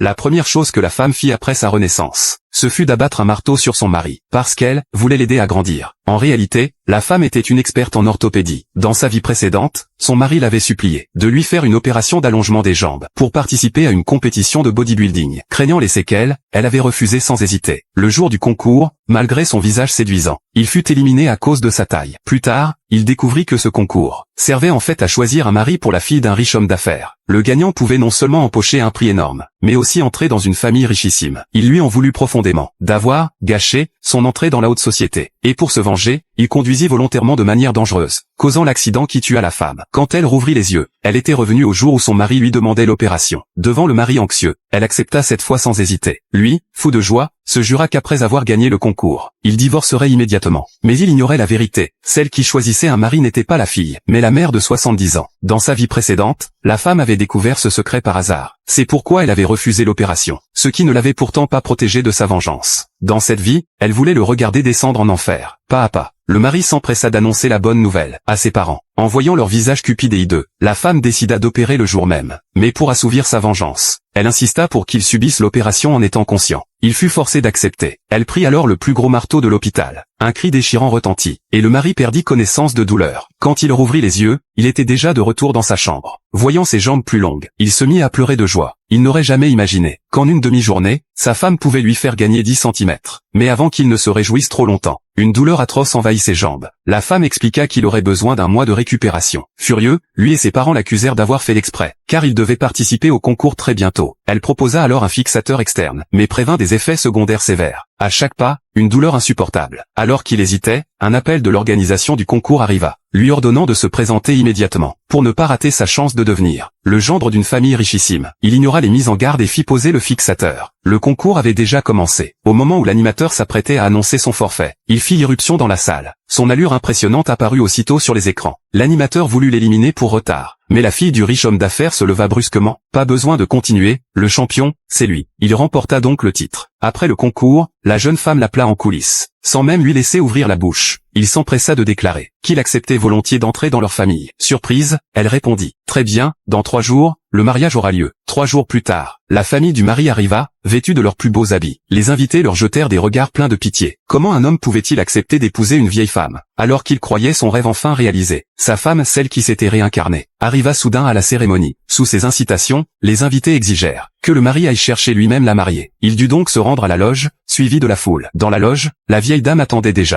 La première chose que la femme fit après sa renaissance, ce fut d'abattre un marteau sur son mari, parce qu'elle voulait l'aider à grandir. En réalité, la femme était une experte en orthopédie. Dans sa vie précédente, son mari l'avait supplié de lui faire une opération d'allongement des jambes pour participer à une compétition de bodybuilding. Craignant les séquelles, elle avait refusé sans hésiter. Le jour du concours, malgré son visage séduisant, il fut éliminé à cause de sa taille. Plus tard, il découvrit que ce concours servait en fait à choisir un mari pour la fille d'un riche homme d'affaires. Le gagnant pouvait non seulement empocher un prix énorme, mais aussi entrer dans une famille richissime. Il lui en voulut profondément d'avoir gâché son entrée dans la haute société. Et pour se venger, il conduisit volontairement de manière dangereuse, causant l'accident qui tua la femme. Quand elle rouvrit les yeux, elle était revenue au jour où son mari lui demandait l'opération. Devant le mari anxieux, elle accepta cette fois sans hésiter. Lui, fou de joie, se jura qu'après avoir gagné le concours, il divorcerait immédiatement. Mais il ignorait la vérité. Celle qui choisissait un mari n'était pas la fille, mais la mère de 70 ans. Dans sa vie précédente, la femme avait découvert ce secret par hasard. C'est pourquoi elle avait refusé l'opération, ce qui ne l'avait pourtant pas protégée de sa vengeance. Dans cette vie, elle voulait le regarder descendre en enfer. Pas à pas, le mari s'empressa d'annoncer la bonne nouvelle à ses parents. En voyant leur visage cupide et hideux, la femme décida d'opérer le jour même. Mais pour assouvir sa vengeance, elle insista pour qu'il subisse l'opération en étant conscient. Il fut forcé d'accepter. Elle prit alors le plus gros marteau de l'hôpital. Un cri déchirant retentit, et le mari perdit connaissance de douleur. Quand il rouvrit les yeux, il était déjà de retour dans sa chambre. Voyant ses jambes plus longues, il se mit à pleurer de joie. Il n'aurait jamais imaginé qu'en une demi-journée, sa femme pouvait lui faire gagner 10 centimètres. Mais avant qu'il ne se réjouisse trop longtemps, une douleur atroce envahit ses jambes. La femme expliqua qu'il aurait besoin d'un mois de récupération. Furieux, lui et ses parents l'accusèrent d'avoir fait l'exprès, car il devait participer au concours très bientôt. Elle proposa alors un fixateur externe, mais prévint des effets secondaires sévères. À chaque pas, une douleur insupportable. Alors qu'il hésitait, un appel de l'organisation du concours arriva, lui ordonnant de se présenter immédiatement, pour ne pas rater sa chance de devenir le gendre d'une famille richissime. Il ignora les mises en garde et fit poser le fixateur. Le concours avait déjà commencé. Au moment où l'animateur s'apprêtait à annoncer son forfait, il fit irruption dans la salle. Son allure impressionnante apparut aussitôt sur les écrans. L'animateur voulut l'éliminer pour retard. Mais la fille du riche homme d'affaires se leva brusquement. Pas besoin de continuer, le champion, c'est lui. Il remporta donc le titre. Après le concours, la jeune femme l'appela en coulisses, sans même lui laisser ouvrir la bouche. Il s'empressa de déclarer qu'il acceptait volontiers d'entrer dans leur famille. Surprise, elle répondit, « Très bien, dans 3 jours, le mariage aura lieu. » 3 jours plus tard, la famille du mari arriva, vêtue de leurs plus beaux habits. Les invités leur jetèrent des regards pleins de pitié. Comment un homme pouvait-il accepter d'épouser une vieille femme, alors qu'il croyait son rêve enfin réalisé? Sa femme, celle qui s'était réincarnée, arriva soudain à la cérémonie. Sous ses incitations, les invités exigèrent que le mari aille chercher lui-même la mariée. Il dut donc se rendre à la loge, suivi de la foule. Dans la loge, la vieille dame attendait déjà.